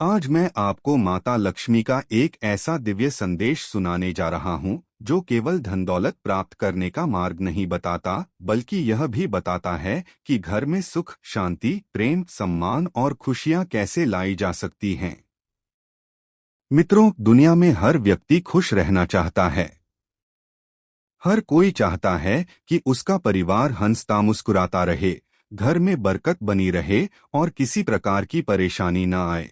आज मैं आपको माता लक्ष्मी का एक ऐसा दिव्य संदेश सुनाने जा रहा हूं, जो केवल धन दौलत प्राप्त करने का मार्ग नहीं बताता, बल्कि यह भी बताता है कि घर में सुख, शांति, प्रेम, सम्मान और खुशियां कैसे लाई जा सकती हैं। मित्रों, दुनिया में हर व्यक्ति खुश रहना चाहता है। हर कोई चाहता है कि उसका परिवार हंसता मुस्कुराता रहे, घर में बरकत बनी रहे और किसी प्रकार की परेशानी न आए।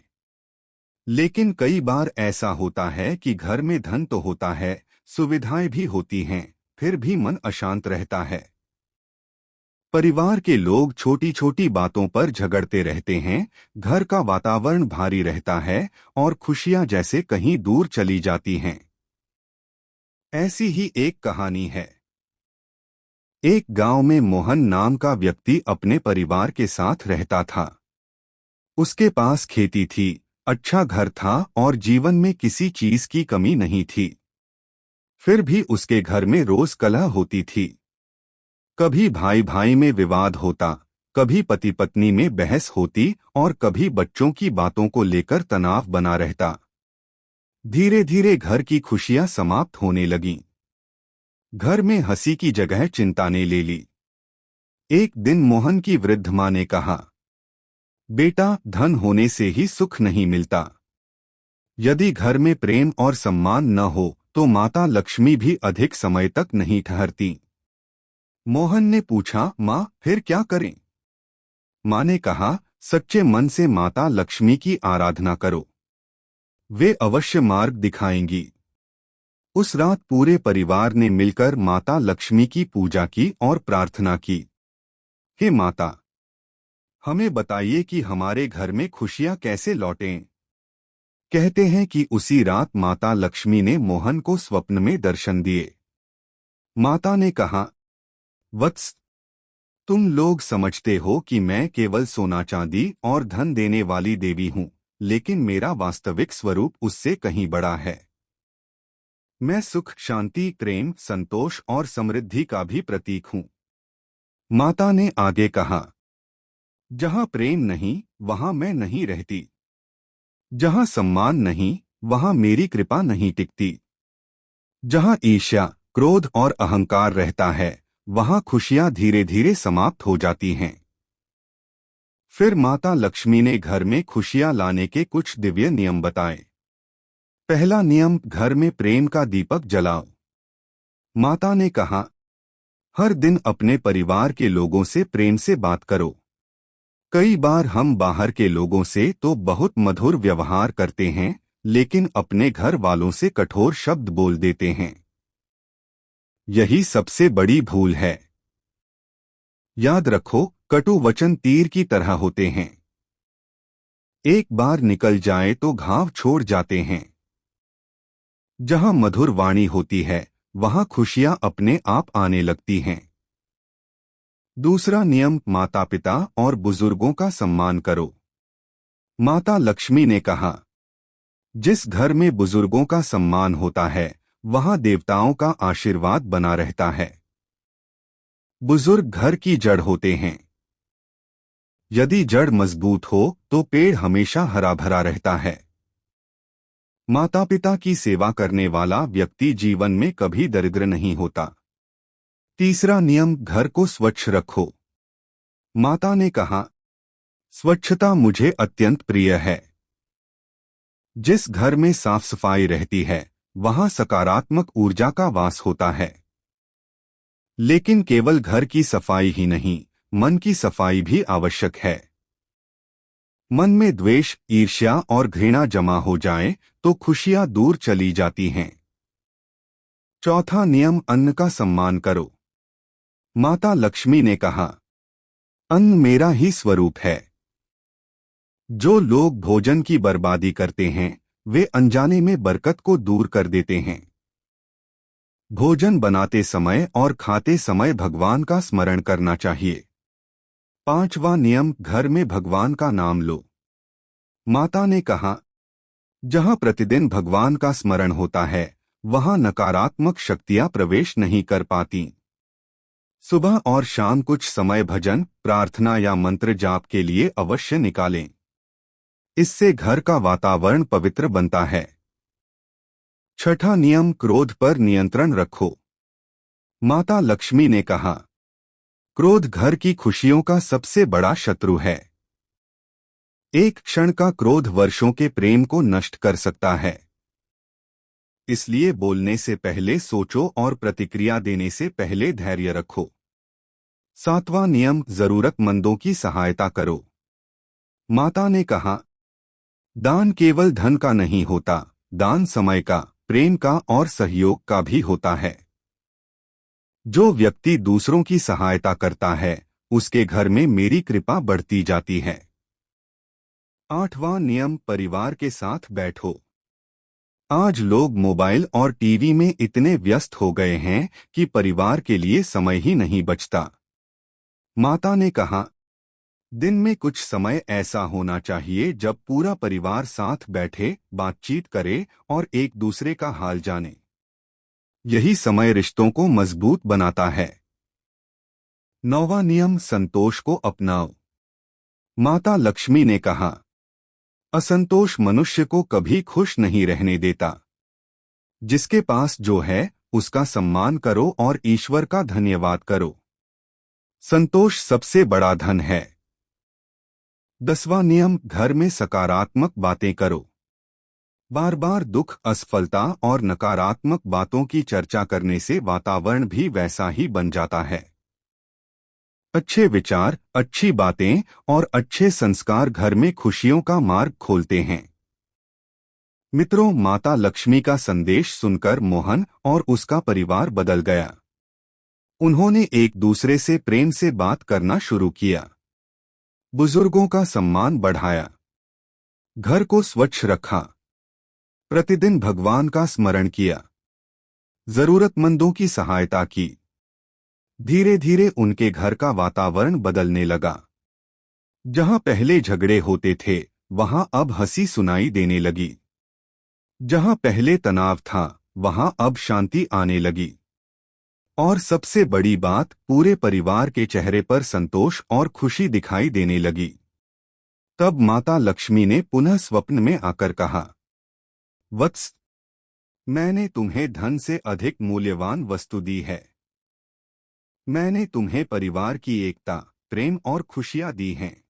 लेकिन कई बार ऐसा होता है कि घर में धन तो होता है, सुविधाएं भी होती हैं, फिर भी मन अशांत रहता है। परिवार के लोग छोटी छोटी बातों पर झगड़ते रहते हैं, घर का वातावरण भारी रहता है और खुशियां जैसे कहीं दूर चली जाती हैं। ऐसी ही एक कहानी है। एक गांव में मोहन नाम का व्यक्ति अपने परिवार के साथ रहता था। उसके पास खेती थी, अच्छा घर था और जीवन में किसी चीज की कमी नहीं थी। फिर भी उसके घर में रोज कलह होती थी। कभी भाई भाई में विवाद होता, कभी पति पत्नी में बहस होती और कभी बच्चों की बातों को लेकर तनाव बना रहता। धीरे धीरे घर की खुशियां समाप्त होने लगीं। घर में हंसी की जगह चिंता ने ले ली। एक दिन मोहन की वृद्ध मां ने कहा, बेटा, धन होने से ही सुख नहीं मिलता। यदि घर में प्रेम और सम्मान न हो तो माता लक्ष्मी भी अधिक समय तक नहीं ठहरती। मोहन ने पूछा, माँ, फिर क्या करें? माँ ने कहा, सच्चे मन से माता लक्ष्मी की आराधना करो, वे अवश्य मार्ग दिखाएंगी। उस रात पूरे परिवार ने मिलकर माता लक्ष्मी की पूजा की और प्रार्थना की। हे माता, हमें बताइए कि हमारे घर में खुशियां कैसे लौटें। कहते हैं कि उसी रात माता लक्ष्मी ने मोहन को स्वप्न में दर्शन दिए। माता ने कहा, वत्स, तुम लोग समझते हो कि मैं केवल सोना चांदी और धन देने वाली देवी हूँ, लेकिन मेरा वास्तविक स्वरूप उससे कहीं बड़ा है। मैं सुख, शांति, प्रेम, संतोष और समृद्धि का भी प्रतीक हूँ। माता ने आगे कहा, जहाँ प्रेम नहीं वहाँ मैं नहीं रहती, जहाँ सम्मान नहीं वहाँ मेरी कृपा नहीं टिकती, जहाँ ईर्ष्या, क्रोध और अहंकार रहता है वहाँ खुशियां धीरे धीरे समाप्त हो जाती हैं। फिर माता लक्ष्मी ने घर में खुशियां लाने के कुछ दिव्य नियम बताए। पहला नियम, घर में प्रेम का दीपक जलाओ। माता ने कहा, हर दिन अपने परिवार के लोगों से प्रेम से बात करो। कई बार हम बाहर के लोगों से तो बहुत मधुर व्यवहार करते हैं, लेकिन अपने घर वालों से कठोर शब्द बोल देते हैं। यही सबसे बड़ी भूल है। याद रखो, कटु वचन तीर की तरह होते हैं। एक बार निकल जाए तो घाव छोड़ जाते हैं। जहां मधुर वाणी होती है वहां खुशियां अपने आप आने लगती हैं। दूसरा नियम, माता पिता और बुजुर्गों का सम्मान करो। माता लक्ष्मी ने कहा, जिस घर में बुजुर्गों का सम्मान होता है वहां देवताओं का आशीर्वाद बना रहता है। बुजुर्ग घर की जड़ होते हैं। यदि जड़ मजबूत हो तो पेड़ हमेशा हरा भरा रहता है। माता पिता की सेवा करने वाला व्यक्ति जीवन में कभी दरिद्र नहीं होता। तीसरा नियम, घर को स्वच्छ रखो। माता ने कहा, स्वच्छता मुझे अत्यंत प्रिय है। जिस घर में साफ सफाई रहती है वहां सकारात्मक ऊर्जा का वास होता है। लेकिन केवल घर की सफाई ही नहीं, मन की सफाई भी आवश्यक है। मन में द्वेष, ईर्ष्या और घृणा जमा हो जाए तो खुशियां दूर चली जाती हैं। चौथा नियम, अन्न का सम्मान करो। माता लक्ष्मी ने कहा, अन्न मेरा ही स्वरूप है। जो लोग भोजन की बर्बादी करते हैं वे अनजाने में बरकत को दूर कर देते हैं। भोजन बनाते समय और खाते समय भगवान का स्मरण करना चाहिए। पांचवा नियम, घर में भगवान का नाम लो। माता ने कहा, जहां प्रतिदिन भगवान का स्मरण होता है वहां नकारात्मक शक्तियां प्रवेश नहीं कर पाती। सुबह और शाम कुछ समय भजन, प्रार्थना या मंत्र जाप के लिए अवश्य निकालें। इससे घर का वातावरण पवित्र बनता है। छठा नियम, क्रोध पर नियंत्रण रखो। माता लक्ष्मी ने कहा, क्रोध घर की खुशियों का सबसे बड़ा शत्रु है। एक क्षण का क्रोध वर्षों के प्रेम को नष्ट कर सकता है। इसलिए बोलने से पहले सोचो और प्रतिक्रिया देने से पहले धैर्य रखो। सातवां नियम, जरूरतमंदों की सहायता करो। माता ने कहा, दान केवल धन का नहीं होता, दान समय का, प्रेम का और सहयोग का भी होता है। जो व्यक्ति दूसरों की सहायता करता है, उसके घर में मेरी कृपा बढ़ती जाती है। आठवां नियम, परिवार के साथ बैठो। आज लोग मोबाइल और टीवी में इतने व्यस्त हो गए हैं कि परिवार के लिए समय ही नहीं बचता। माता ने कहा, दिन में कुछ समय ऐसा होना चाहिए जब पूरा परिवार साथ बैठे, बातचीत करे और एक दूसरे का हाल जाने। यही समय रिश्तों को मजबूत बनाता है। नौवां नियम, संतोष को अपनाओ। माता लक्ष्मी ने कहा, असंतोष मनुष्य को कभी खुश नहीं रहने देता। जिसके पास जो है उसका सम्मान करो और ईश्वर का धन्यवाद करो। संतोष सबसे बड़ा धन है। 10वां नियम, घर में सकारात्मक बातें करो। बार बार दुख, असफलता और नकारात्मक बातों की चर्चा करने से वातावरण भी वैसा ही बन जाता है। अच्छे विचार, अच्छी बातें और अच्छे संस्कार घर में खुशियों का मार्ग खोलते हैं। मित्रों, माता लक्ष्मी का संदेश सुनकर मोहन और उसका परिवार बदल गया। उन्होंने एक दूसरे से प्रेम से बात करना शुरू किया, बुजुर्गों का सम्मान बढ़ाया, घर को स्वच्छ रखा, प्रतिदिन भगवान का स्मरण किया, जरूरतमंदों की सहायता की। धीरे धीरे उनके घर का वातावरण बदलने लगा। जहां पहले झगड़े होते थे, वहां अब हंसी सुनाई देने लगी। जहां पहले तनाव था, वहां अब शांति आने लगी। और सबसे बड़ी बात, पूरे परिवार के चेहरे पर संतोष और खुशी दिखाई देने लगी। तब माता लक्ष्मी ने पुनः स्वप्न में आकर कहा, वत्स, मैंने तुम्हें धन से अधिक मूल्यवान वस्तु दी है। मैंने तुम्हें परिवार की एकता, प्रेम और खुशियां दी हैं।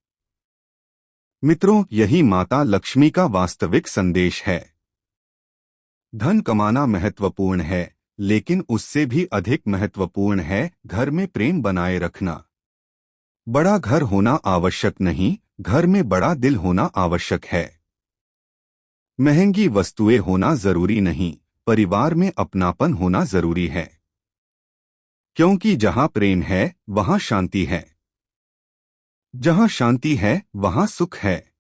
मित्रों, यही माता लक्ष्मी का वास्तविक संदेश है। धन कमाना महत्वपूर्ण है, लेकिन उससे भी अधिक महत्वपूर्ण है घर में प्रेम बनाए रखना। बड़ा घर होना आवश्यक नहीं, घर में बड़ा दिल होना आवश्यक है। महंगी वस्तुएं होना जरूरी नहीं, परिवार में अपनापन होना जरूरी है। क्योंकि जहां प्रेम है, वहां शांति है। जहां शांति है, वहां सुख है।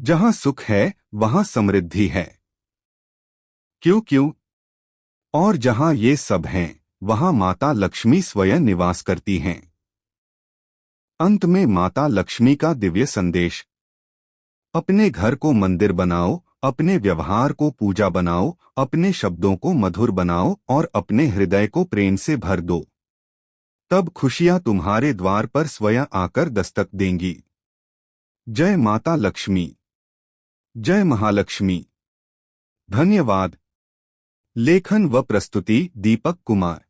जहां सुख है, वहां समृद्धि है। क्यों क्यों? और जहां ये सब हैं, वहां माता लक्ष्मी स्वयं निवास करती हैं। अंत में माता लक्ष्मी का दिव्य संदेश, अपने घर को मंदिर बनाओ, अपने व्यवहार को पूजा बनाओ, अपने शब्दों को मधुर बनाओ और अपने हृदय को प्रेम से भर दो। तब खुशियां तुम्हारे द्वार पर स्वयं आकर दस्तक देंगी। जय माता लक्ष्मी, जय महालक्ष्मी। धन्यवाद। लेखन व प्रस्तुति दीपक कुमार।